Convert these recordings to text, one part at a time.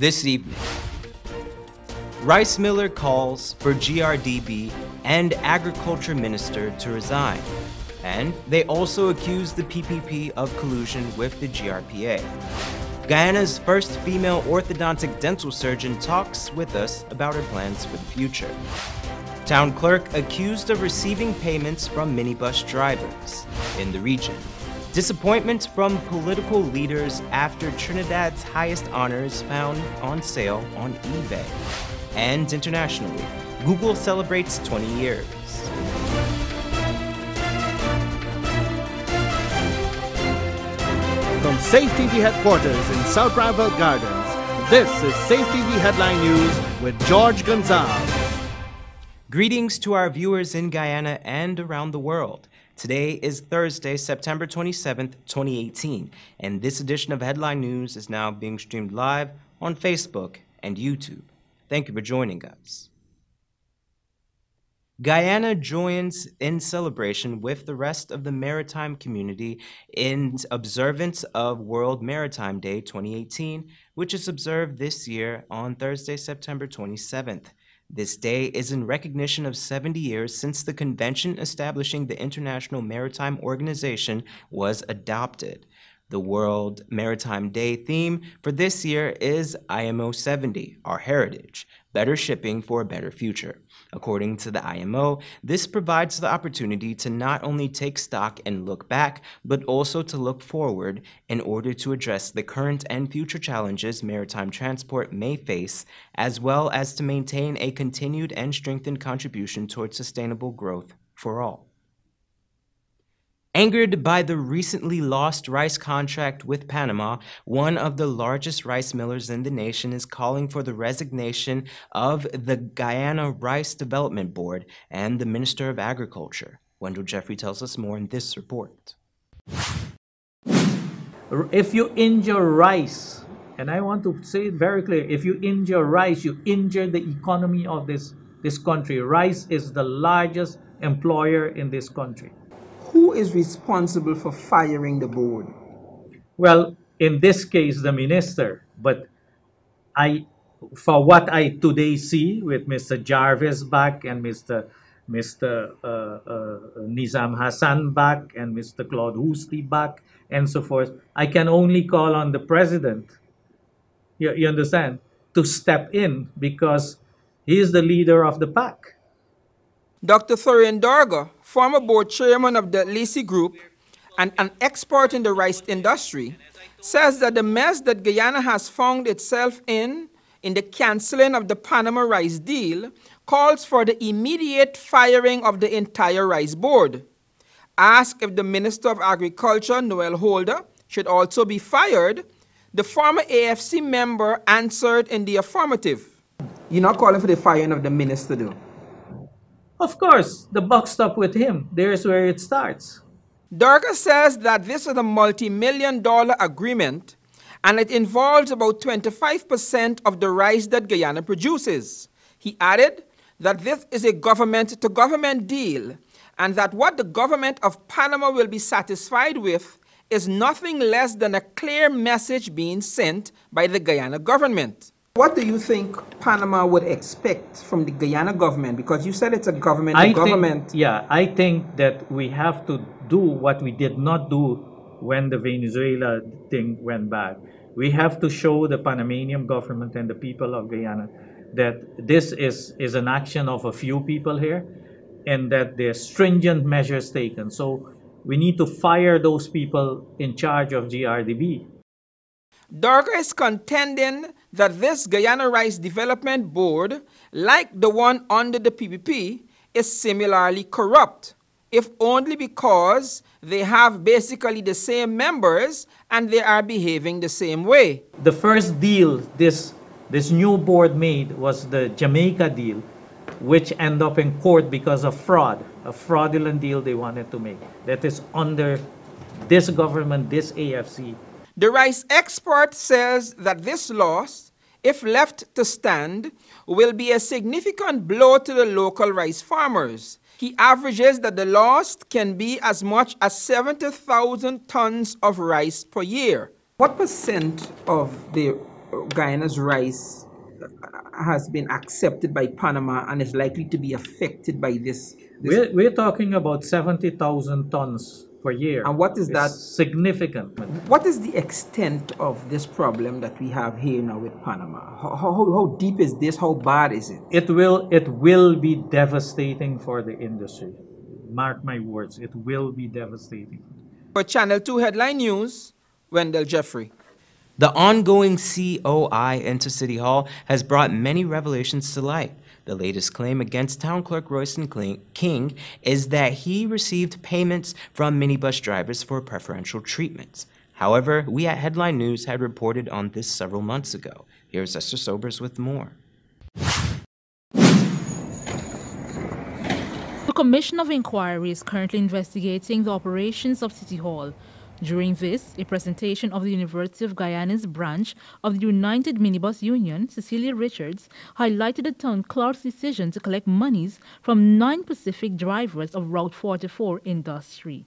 This evening, rice miller calls for GRDB and agriculture minister to resign. And they also accuse the PPP of collusion with the GRPA. Guyana's first female orthodontic dental surgeon talks with us about her plans for the future. Town clerk accused of receiving payments from minibus drivers in the region. Disappointment from political leaders after Trinidad's highest honors found on sale on eBay. And internationally, Google celebrates 20 years. From Safe TV headquarters in South Rival Gardens, this is Safe TV Headline News with George Gonzalez. Greetings to our viewers in Guyana and around the world. Today is Thursday, September 27th, 2018, and this edition of Headline News is now being streamed live on Facebook and YouTube. Thank you for joining us. Guyana joins in celebration with the rest of the maritime community in observance of World Maritime Day 2018, which is observed this year on Thursday, September 27th. This day is in recognition of 70 years since the convention establishing the International Maritime Organization was adopted. The World Maritime Day theme for this year is IMO 70, Our Heritage, Better Shipping for a Better Future. According to the IMO, this provides the opportunity to not only take stock and look back, but also to look forward in order to address the current and future challenges maritime transport may face, as well as to maintain a continued and strengthened contribution towards sustainable growth for all. Angered by the recently lost rice contract with Panama, one of the largest rice millers in the nation is calling for the resignation of the Guyana Rice Development Board and the Minister of Agriculture. Wendell Jeffrey tells us more in this report. If you injure rice, and I want to say it very clear, if you injure rice, you injure the economy of this country. Rice is the largest employer in this country. Who is responsible for firing the board? Well, in this case, the minister. But for what I today see with Mr. Jarvis back and Mr. Nizam Hassan back and Mr. Claude Housley back and so forth, I can only call on the president, you understand, to step in because he is the leader of the pack. Dr. Thorin Dorga, former board chairman of the Lacey Group and an expert in the rice industry, says that the mess that Guyana has found itself in the canceling of the Panama rice deal calls for the immediate firing of the entire rice board. Asked if the Minister of Agriculture, Noel Holder, should also be fired, the former AFC member answered in the affirmative. You're not calling for the firing of the minister, though? Of course, the buck stops with him. There's where it starts. Dorga says that this is a multi-million-dollar agreement and it involves about 25% of the rice that Guyana produces. He added that this is a government-to-government deal and that what the government of Panama will be satisfied with is nothing less than a clear message being sent by the Guyana government. What do you think Panama would expect from the Guyana government? Because you said it's a government-to-government. I think that we have to do what we did not do when the Venezuela thing went bad. We have to show the Panamanian government and the people of Guyana that this is an action of a few people here and that there are stringent measures taken. So we need to fire those people in charge of GRDB. Dorga is contending that this Guyana Rice Development Board, like the one under the PPP, is similarly corrupt, if only because they have basically the same members and they are behaving the same way. The first deal this new board made was the Jamaica deal, which ended up in court because of fraud, a fraudulent deal they wanted to make. That is under this government, this AFC. The rice expert says that this loss, if left to stand, will be a significant blow to the local rice farmers. He averages that the loss can be as much as 70,000 tons of rice per year. What percent of the Guyana's rice has been accepted by Panama and is likely to be affected by this. We're talking about 70,000 tons per year. And what is It's that? significant. What is the extent of this problem that we have here now with Panama? How deep is this? How bad is it? It will be devastating for the industry. Mark my words, it will be devastating. For Channel 2 Headline News, Wendell Jeffrey. The ongoing COI into City Hall has brought many revelations to light. The latest claim against Town Clerk Royston King is that he received payments from minibus drivers for preferential treatments. However, we at Headline News had reported on this several months ago. Here's Esther Sobers with more. The Commission of Inquiry is currently investigating the operations of City Hall. During this, a presentation of the University of Guyana's branch of the United Minibus Union, Cecilia Richards, highlighted the town clerk's decision to collect monies from non-Pacific drivers of Route 44 industry.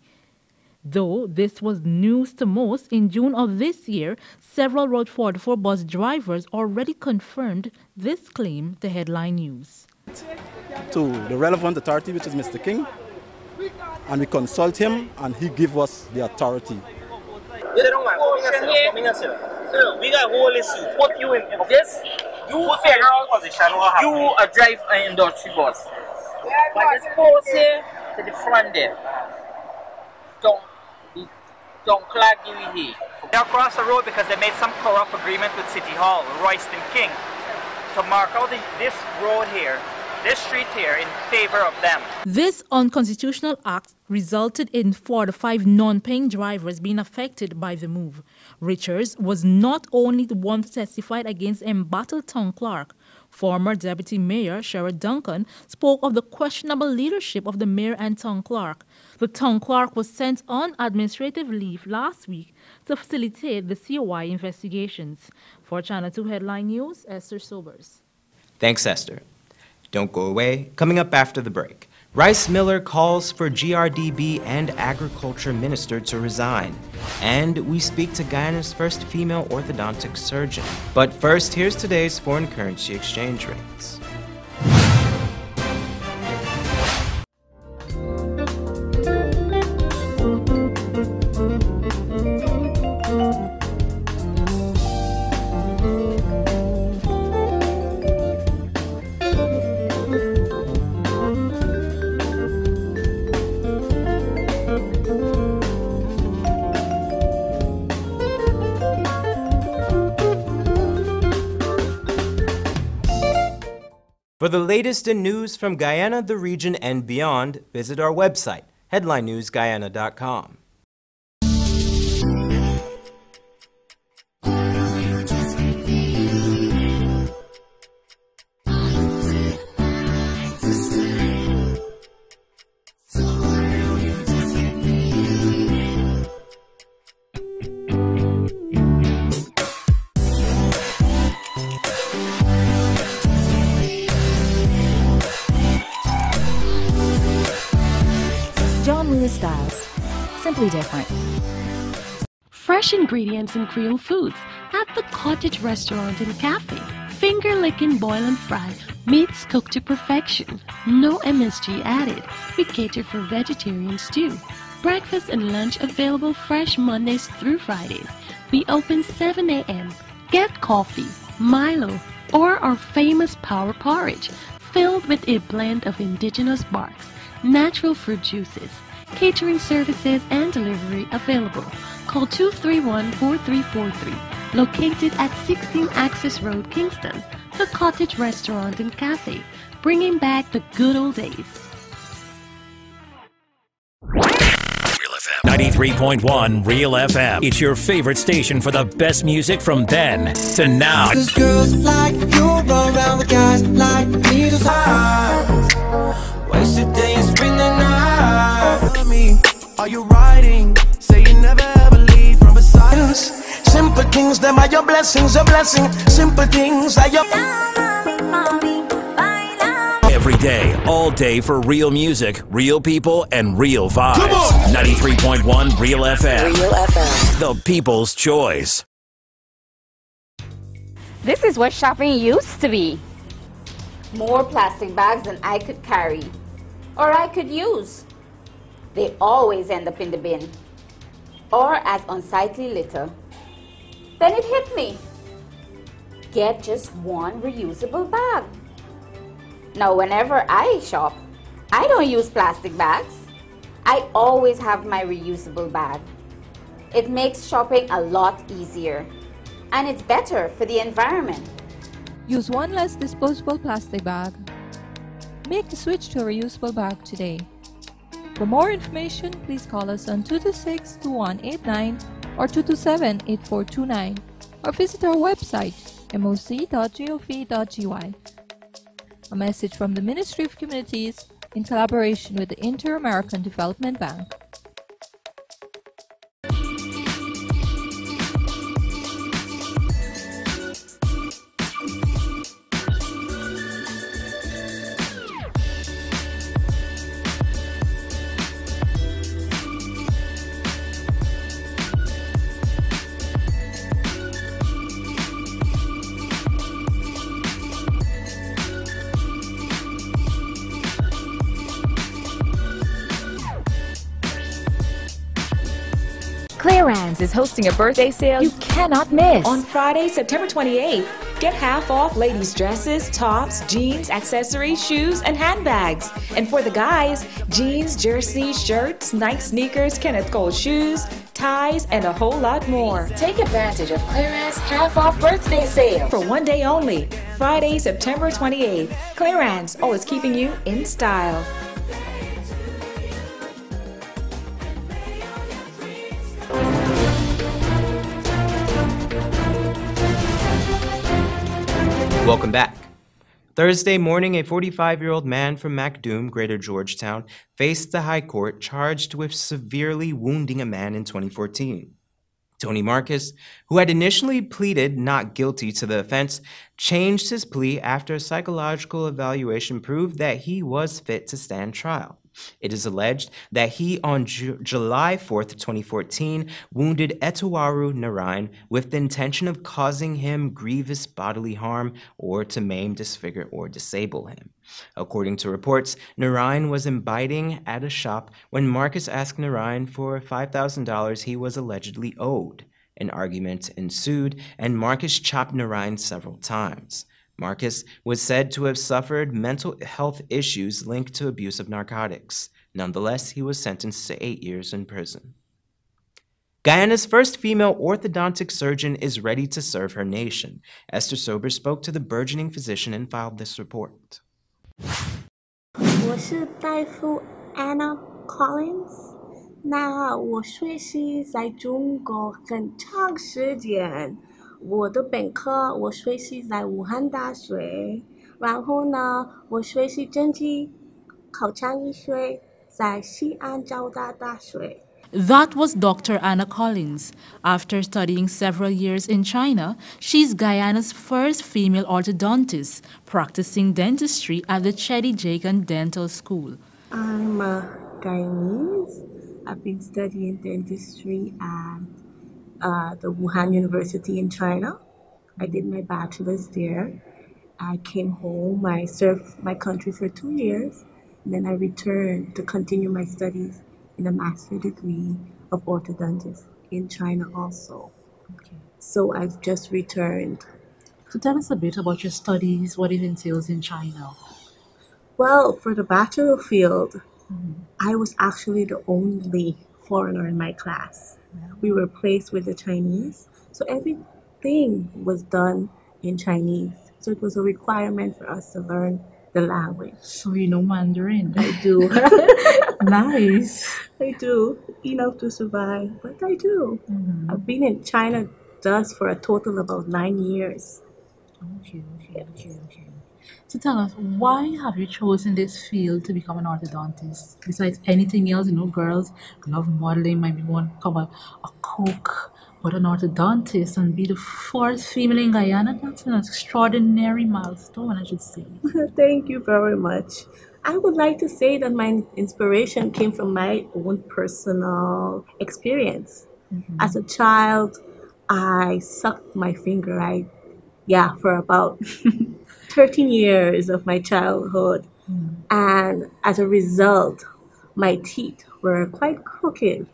Though this was news to most, in June of this year, several Route 44 bus drivers already confirmed this claim to Headline News. To the relevant authority, which is Mr. King, and we consult him and he gives us the authority. We got whole issue. Put you in this. You federal position. You a drive an industry bus. But this post here to the front there. Don't clag you here. They across the road because they made some corrupt agreement with City Hall, Royston King, to mark out this road here, this street here, in favor of them. This unconstitutional act resulted in 4 to 5 non-paying drivers being affected by the move. Richards was not only the one who testified against embattled town clerk. Former Deputy Mayor Sherrod Duncan spoke of the questionable leadership of the mayor and town clerk. The town clerk was sent on administrative leave last week to facilitate the COI investigations. For Channel 2 Headline News, Esther Sobers. Thanks, Esther. Don't go away. Coming up after the break, Rice Miller calls for GRDB and Agriculture Minister to resign. And we speak to Guyana's first female orthodontic surgeon. But first, here's today's foreign currency exchange rates. For the latest in news from Guyana, the region, and beyond, visit our website, headlinenewsguyana.com. Styles. Simply different. Fresh ingredients and Creole foods at the Cottage Restaurant and Cafe. Finger-licking boil and fry, meats cooked to perfection. No MSG added. We cater for vegetarians too. Breakfast and lunch available fresh Mondays through Fridays. We open 7 a.m. Get coffee, Milo, or our famous power porridge, filled with a blend of indigenous barks, natural fruit juices. Catering services and delivery available. Call 231-4343. Located at 16 Access Road, Kingston. The Cottage Restaurant and Cafe. Bringing back the good old days. Real FM. 93.1 Real FM. It's your favorite station for the best music from then to now. 'Cause girls like you run around with guys like me to high. Waste a day and spend the night. Are you riding? Say you never ever leave from beside us. Simple things, them are your blessings, a blessing. Simple things are your. Every day, all day for real music, real people, and real vibes. 93.1 Real FM. Real FM. The people's choice. This is what shopping used to be. More plastic bags than I could carry or I could use. They always end up in the bin or as unsightly litter. Then it hit me. Get just one reusable bag. Now, whenever I shop, I don't use plastic bags. I always have my reusable bag. It makes shopping a lot easier, and it's better for the environment. Use one less disposable plastic bag. Make the switch to a reusable bag today. For more information, please call us on 226-2189 or 227-8429 or visit our website moc.gov.gy. A message from the Ministry of Communities in collaboration with the Inter-American Development Bank. Clearance is hosting a birthday sale you cannot miss. On Friday, September 28th, get half off ladies' dresses, tops, jeans, accessories, shoes, and handbags. And for the guys, jeans, jerseys, shirts, Nike sneakers, Kenneth Cole shoes, ties, and a whole lot more. Take advantage of Clearance half off birthday sale. For one day only, Friday, September 28th. Clearance, always keeping you in style. Welcome back. Thursday morning, a 45-year-old man from Macdoom, Greater Georgetown, faced the High Court charged with severely wounding a man in 2014. Tony Marcus, who had initially pleaded not guilty to the offense, changed his plea after a psychological evaluation proved that he was fit to stand trial. It is alleged that he, on July 4th, 2014, wounded Etuwaru Narayan with the intention of causing him grievous bodily harm or to maim, disfigure, or disable him. According to reports, Narayan was imbibing at a shop when Marcus asked Narayan for $5,000 he was allegedly owed. An argument ensued, and Marcus chopped Narayan several times. Marcus was said to have suffered mental health issues linked to abuse of narcotics. Nonetheless, he was sentenced to 8 years in prison. Guyana's first female orthodontic surgeon is ready to serve her nation. Esther Sober spoke to the burgeoning physician and filed this report. 我是大夫 Anna Collins。那我学习在中国很长时间。我的本科我学习在武汉大学，然后呢，我学习政治口腔医学在西安交大大学。 That was Dr. Anna Collins. After studying several years in China, she's Guyana's first female orthodontist, practicing dentistry at the Chedi Jagan Dental School. I'm a Guyanese. I've been studying dentistry at the Wuhan University in China. I did my bachelor's there. I came home. I served my country for 2 years. And then I returned to continue my studies in a master's degree of orthodontist in China also. Okay. So I've just returned. So tell us a bit about your studies, what it entails in China. Well, for the bachelor field, I was actually the only foreigner in my class. We were placed with the Chinese, so everything was done in Chinese. So it was a requirement for us to learn the language. So you know Mandarin? I do. Nice. I do. Enough to survive, but I do. I've been in China just for a total of about 9 years. Okay. So tell us, why have you chosen this field to become an orthodontist? Besides anything else, girls love modeling, might be want to become a cook, but an orthodontist and be the first female in Guyana, that's an extraordinary milestone, I should say. Thank you very much. I would like to say that my inspiration came from my own personal experience. As a child, I sucked my finger. I yeah, for about 13 years of my childhood. And as a result, my teeth were quite crooked.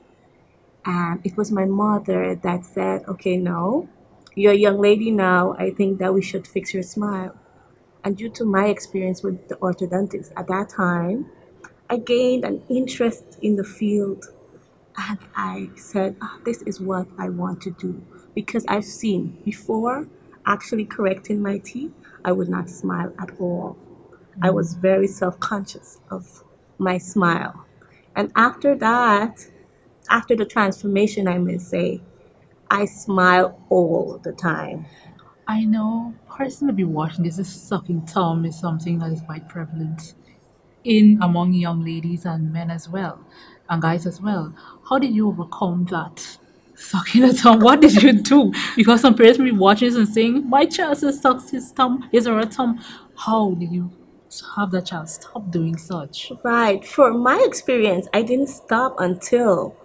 And it was my mother that said, okay, no, you're a young lady now. I think that we should fix your smile. And due to my experience with the orthodontist at that time, I gained an interest in the field. And I said, this is what I want to do. Because I've seen before actually correcting my teeth, I would not smile at all. I was very self conscious of my smile. And after that, after the transformation, I may say, I smile all the time. I know person may be watching this. This sucking thumb is something that is quite prevalent in among young ladies and men as well, and guys as well. How did you overcome that? Sucking a thumb. What did you do? Because some parents may be watching this and saying, "My child says sucks his thumb, his or her thumb." How did you have that child stop doing such? Right. For my experience, I didn't stop until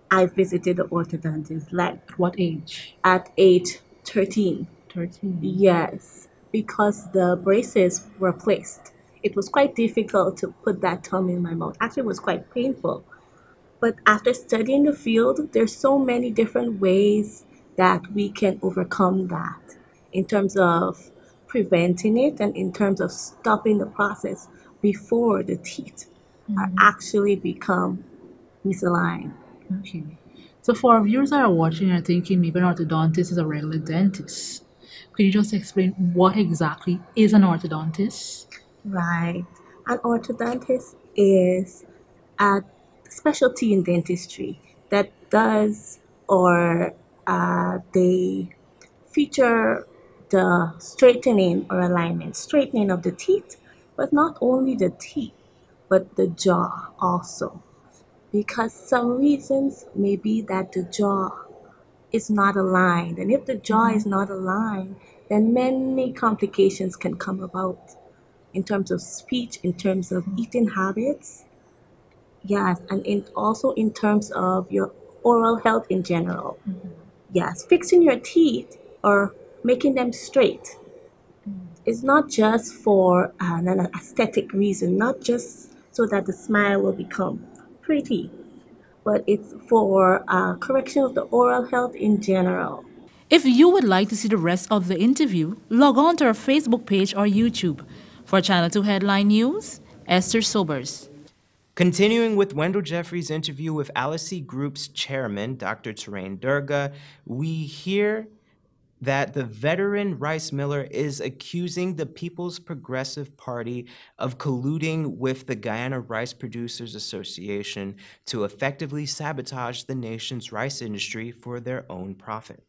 I visited the orthodontist, like What age? at age 13. 13. Yes, because the braces were placed. It was quite difficult to put that thumb in my mouth. Actually, it was quite painful. But after studying the field, there's so many different ways that we can overcome that in terms of preventing it and in terms of stopping the process before the teeth are actually become misaligned. Okay. So for our viewers that are watching and are thinking maybe an orthodontist is a regular dentist, could you just explain what exactly is an orthodontist? Right. An orthodontist is a specialty in dentistry that does or they feature the straightening or alignment, straightening of the teeth, but not only the teeth, but the jaw also. Because some reasons may be that the jaw is not aligned. And if the jaw is not aligned, then many complications can come about in terms of speech, in terms of eating habits, yes, and also in terms of your oral health in general. Yes, fixing your teeth or making them straight is not just for an aesthetic reason, not just so that the smile will become pretty, but it's for correction of the oral health in general. If you would like to see the rest of the interview, log on to our Facebook page or YouTube. For Channel 2 Headline News, Esther Sobers. Continuing with Wendell Jeffrey's interview with Alice Group's chairman, Dr. Tarain Durga, we hear that the veteran rice miller is accusing the People's Progressive Party of colluding with the Guyana Rice Producers Association to effectively sabotage the nation's rice industry for their own profit.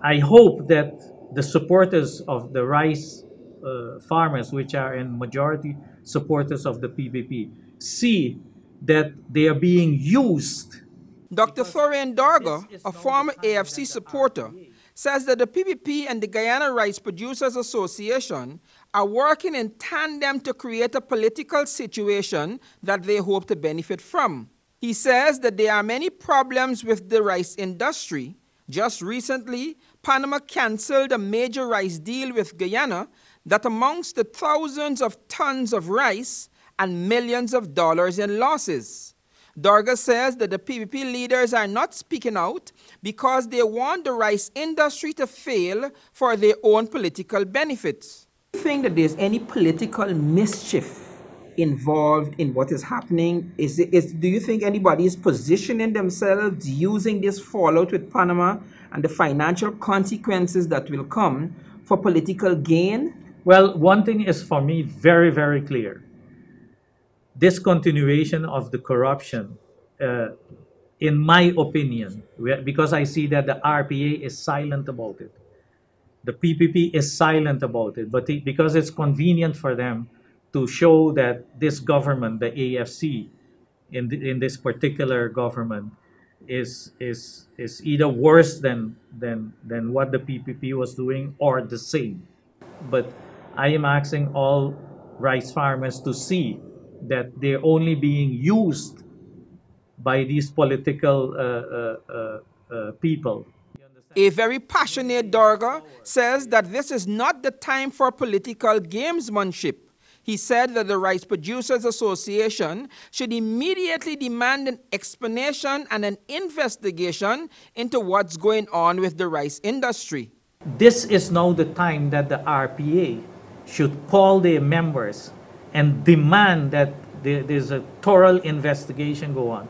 I hope that the supporters of the rice farmers, which are in majority supporters of the PPP, see that they are being used. Dr. Thorian Darga, a former AFC supporter, says that the PPP and the Guyana Rice Producers Association are working in tandem to create a political situation that they hope to benefit from. He says that there are many problems with the rice industry. Just recently, Panama canceled a major rice deal with Guyana that amounts to thousands of tons of rice and millions of dollars in losses. Darga says that the PPP leaders are not speaking out because they want the rice industry to fail for their own political benefits. Do you think that there's any political mischief involved in what is happening? Do you think anybody is positioning themselves using this fallout with Panama and the financial consequences that will come for political gain? Well, one thing is for me very, very clear. This continuation of the corruption, in my opinion, because I see that the RPA is silent about it. The PPP is silent about it, but because it's convenient for them to show that this government, the AFC, in this particular government, is either worse than what the PPP was doing or the same. But I am asking all rice farmers to see that they're only being used by these political people A very passionate Darga says that this is not the time for political gamesmanship. He said that the Rice Producers Association should immediately demand an explanation and an investigation into what's going on with the rice industry. This is now the time that the RPA should call their members and demand that there's a thorough investigation go on.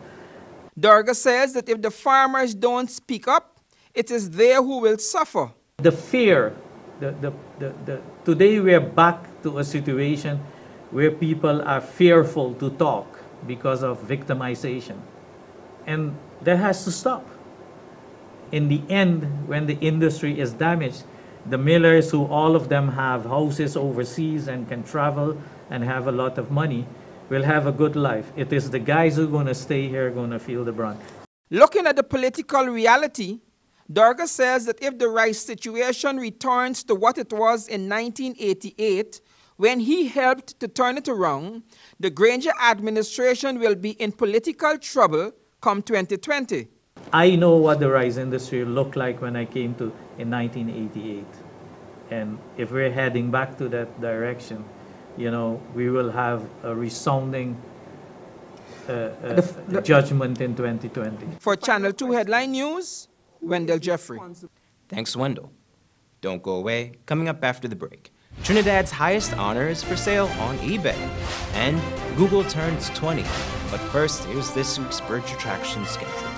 Darga says that if the farmers don't speak up, it is they who will suffer. The fear, today we are back to a situation where people are fearful to talk because of victimization. And that has to stop. In the end, when the industry is damaged, the millers, who all of them have houses overseas and can travel and have a lot of money, will have a good life. It is the guys who are going to stay here going to feel the brunt. Looking at the political reality, Darga says that if the rice situation returns to what it was in 1988, when he helped to turn it around, the Granger administration will be in political trouble come 2020. I know what the rice industry looked like when I came to in 1988. And if we're heading back to that direction, you know, we will have a resounding judgment in 2020. For Channel 2 Headline News, Wendell Jeffrey. Thanks, Wendell. Don't go away. Coming up after the break, Trinidad's highest honor is for sale on eBay, and Google turns 20. But first, here's this week's Bird Attraction schedule.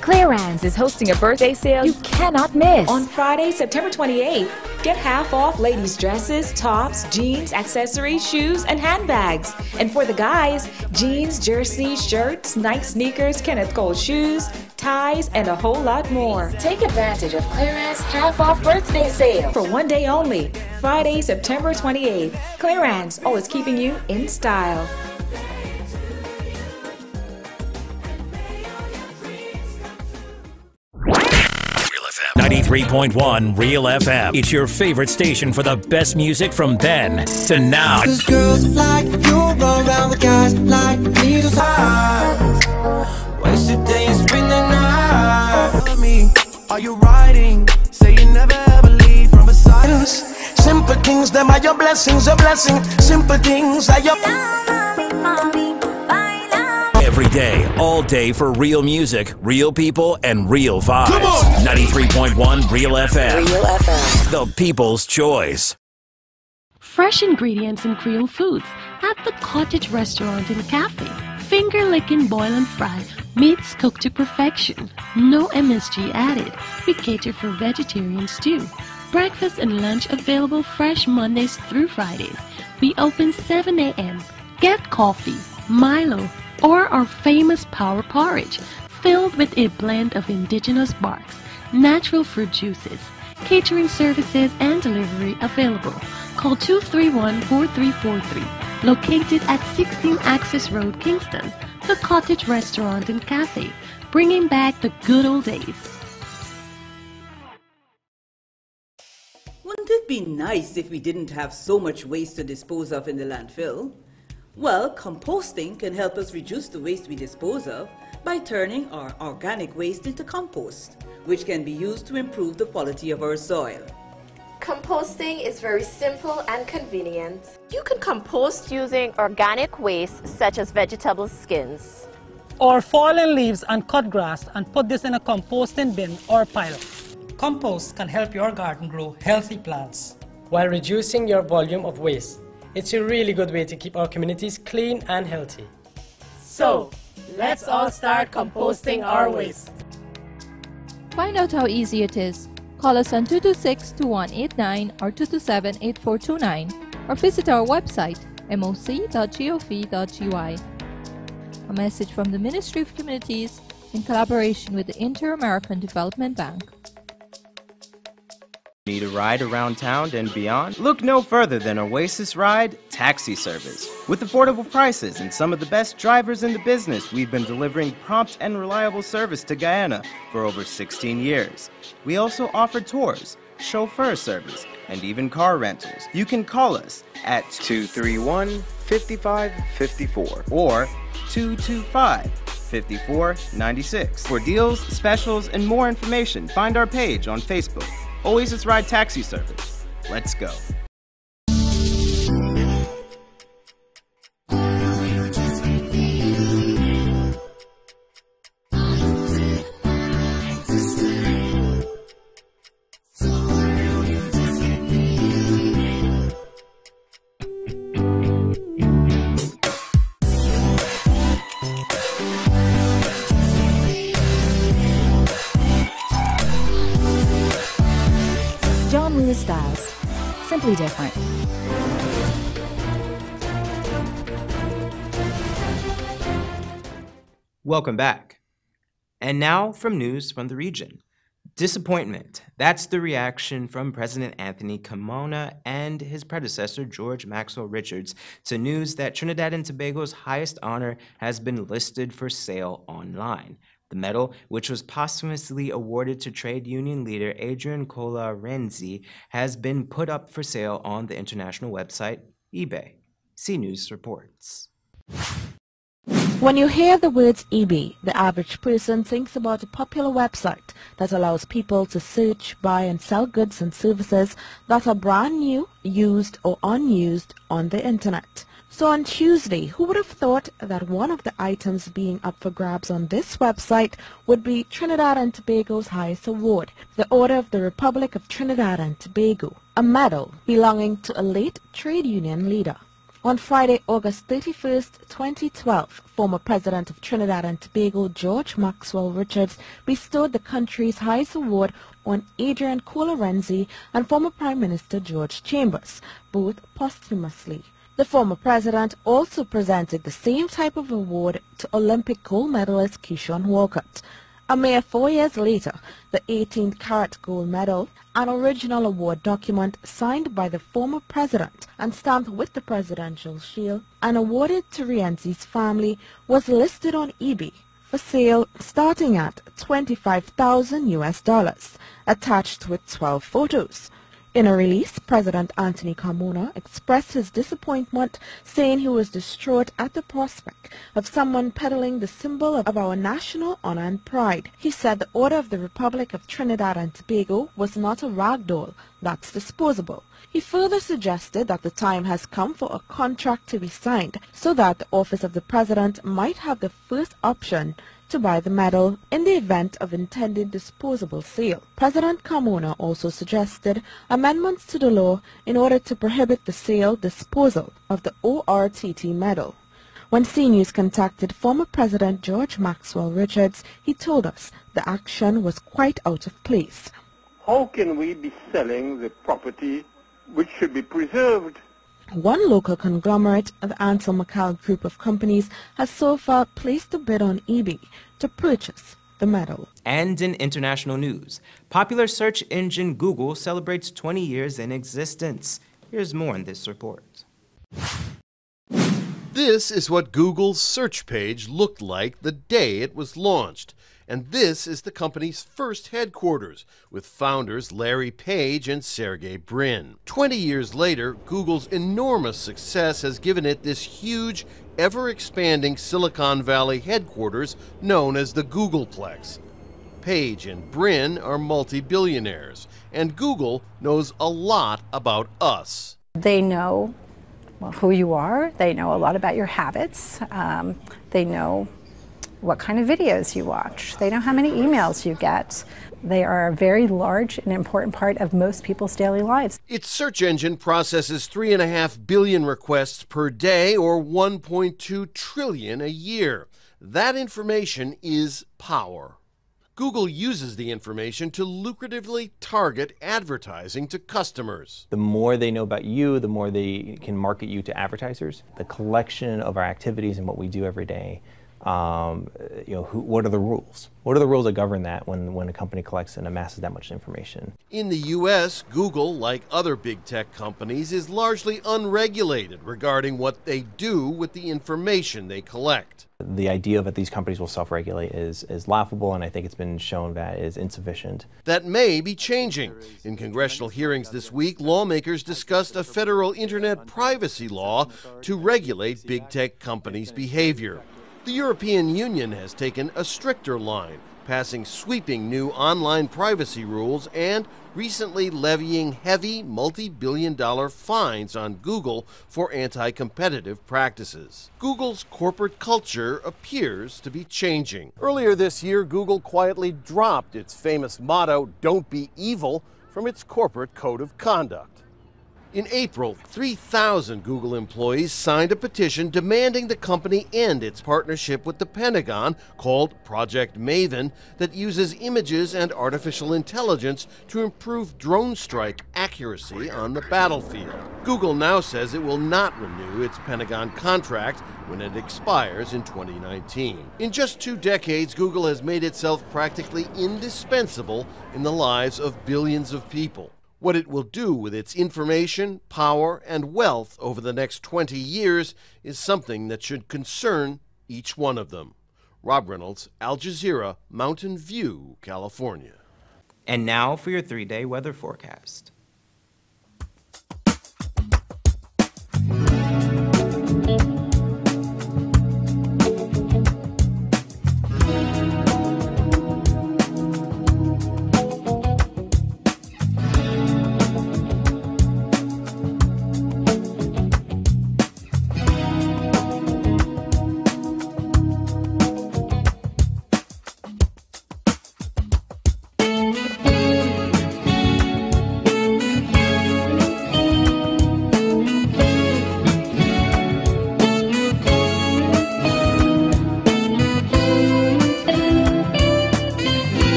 Clearance is hosting a birthday sale you cannot miss. On Friday, September 28th, get half off ladies' dresses, tops, jeans, accessories, shoes, and handbags. And for the guys, jeans, jerseys, shirts, Nike sneakers, Kenneth Cole shoes, ties, and a whole lot more. Take advantage of Clearance half off birthday sale. For one day only, Friday, September 28th. Clearance, always keeping you in style. 93.1 Real FM. It's your favorite station for the best music from then to now. Cause girls like you run around with guys like me to sides. Wasted days, spend the night. Tell me, are you riding? Say you never ever leave from beside us. Simple things, them are your blessings, a blessing. Simple things are your... Every day, all day for real music, real people, and real vibes. 93.1 Real FM. Real FM. The people's choice. Fresh ingredients and Creole foods at the Cottage Restaurant and Cafe. Finger licking boil and fry, meats cooked to perfection. No MSG added. We cater for vegetarians too. Breakfast and lunch available fresh Mondays through Fridays. We open 7 a.m. Get coffee, Milo, or our famous power porridge, filled with a blend of indigenous barks, natural fruit juices. Catering services and delivery available. Call 231-4343. Located at 16 Access Road, Kingston. The Cottage Restaurant and Cafe, bringing back the good old days. Wouldn't it be nice if we didn't have so much waste to dispose of in the landfill? Well, composting can help us reduce the waste we dispose of by turning our organic waste into compost, which can be used to improve the quality of our soil. Composting is very simple and convenient. You can compost using organic waste such as vegetable skins. or fallen leaves and cut grass and put this in a composting bin or pile. Compost can help your garden grow healthy plants while reducing your volume of waste. It's a really good way to keep our communities clean and healthy. So, let's all start composting our waste. Find out how easy it is. Call us on 226-2189 or 227-8429 or visit our website moc.gov.ui. A message from the Ministry of Communities in collaboration with the Inter-American Development Bank. Need a ride around town and beyond? Look no further than Oasis Ride Taxi Service. With affordable prices and some of the best drivers in the business, we've been delivering prompt and reliable service to Guyana for over 16 years. We also offer tours, chauffeur service, and even car rentals. You can call us at 231-5554 or 225-5496. For deals, specials, and more information, find our page on Facebook. Oasis Ride Taxi Service. Let's go. Styles. Simply different. Welcome back. And now from news from the region. Disappointment. That's the reaction from President Anthony Carmona and his predecessor George Maxwell Richards to news that Trinidad and Tobago's highest honor has been listed for sale online. The medal, which was posthumously awarded to trade union leader Adrian Cola Renzi, has been put up for sale on the international website eBay. CNews reports. When you hear the words eBay, the average person thinks about a popular website that allows people to search, buy and sell goods and services that are brand new, used or unused on the internet. So on Tuesday, who would have thought that one of the items being up for grabs on this website would be Trinidad and Tobago's highest award, the Order of the Republic of Trinidad and Tobago, a medal belonging to a late trade union leader. On Friday, August 31st, 2012, former President of Trinidad and Tobago, George Maxwell Richards, bestowed the country's highest award on Adrian Cola Renzi and former Prime Minister George Chambers, both posthumously. The former president also presented the same type of award to Olympic gold medalist Keyshawn Walcott. A mere 4 years later, the 18-carat gold medal, an original award document signed by the former president and stamped with the presidential shield and awarded to Renzi's family, was listed on eBay for sale starting at $25,000, attached with 12 photos. In a release, President Anthony Carmona expressed his disappointment, saying he was distraught at the prospect of someone peddling the symbol of our national honor and pride. He said the Order of the Republic of Trinidad and Tobago was not a rag doll that's disposable. He further suggested that the time has come for a contract to be signed so that the office of the president might have the first option to buy the medal in the event of intended disposable sale. President Carmona also suggested amendments to the law in order to prohibit the sale disposal of the ORTT medal. When CNews contacted former President George Maxwell Richards, he told us the action was quite out of place. How can we be selling the property which should be preserved? One local conglomerate, the Ansel McCall Group of Companies, has so far placed a bid on eBay to purchase the medal. And in international news, popular search engine Google celebrates 20 years in existence. Here's more in this report. This is what Google's search page looked like the day it was launched. And this is the company's first headquarters, with founders Larry Page and Sergey Brin. 20 years later, Google's enormous success has given it this huge, ever-expanding Silicon Valley headquarters known as the Googleplex. Page and Brin are multi-billionaires, and Google knows a lot about us. They know who you are. They know a lot about your habits. They know what kind of videos you watch. They know how many emails you get. They are a very large and important part of most people's daily lives. Its search engine processes 3.5 billion requests per day, or 1.2 trillion a year. That information is power. Google uses the information to lucratively target advertising to customers. The more they know about you, the more they can market you to advertisers. The collection of our activities and what we do every day, what are the rules? What are the rules that govern that when a company collects and amasses that much information? In the U.S., Google, like other big tech companies, is largely unregulated regarding what they do with the information they collect. The idea that these companies will self-regulate is laughable, and I think it's been shown that is insufficient. That may be changing. In congressional hearings this week, lawmakers discussed a federal internet privacy law to regulate big tech companies' behavior. The European Union has taken a stricter line, passing sweeping new online privacy rules and recently levying heavy multi-billion-dollar fines on Google for anti-competitive practices. Google's corporate culture appears to be changing. Earlier this year, Google quietly dropped its famous motto, "Don't be evil," from its corporate code of conduct. In April, 3,000 Google employees signed a petition demanding the company end its partnership with the Pentagon, called Project Maven, that uses images and artificial intelligence to improve drone strike accuracy on the battlefield. Google now says it will not renew its Pentagon contract when it expires in 2019. In just 2 decades, Google has made itself practically indispensable in the lives of billions of people. What it will do with its information, power, and wealth over the next 20 years is something that should concern each one of them. Rob Reynolds, Al Jazeera, Mountain View, California. And now for your 3-day weather forecast.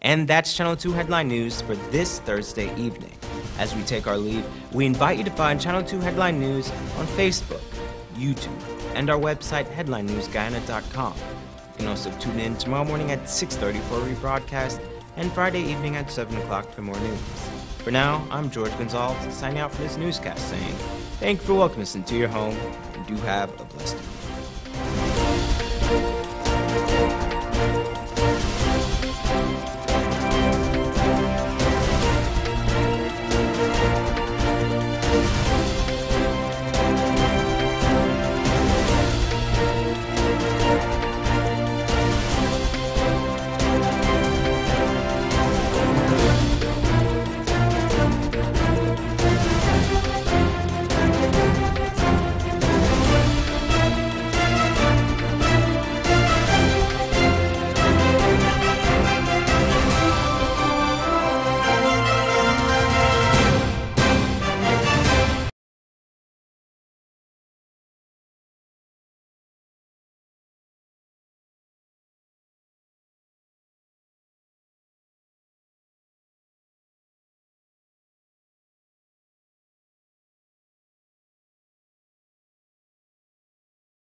And that's Channel 2 Headline News for this Thursday evening. As we take our leave, we invite you to find Channel 2 Headline News on Facebook, YouTube, and our website, headlinenewsguyana.com. You can also tune in tomorrow morning at 6:30 for a rebroadcast, and Friday evening at 7 o'clock for more news. For now, I'm George Gonzalez, signing out for this newscast saying, thank you for welcoming us into your home, and do have a blessed week.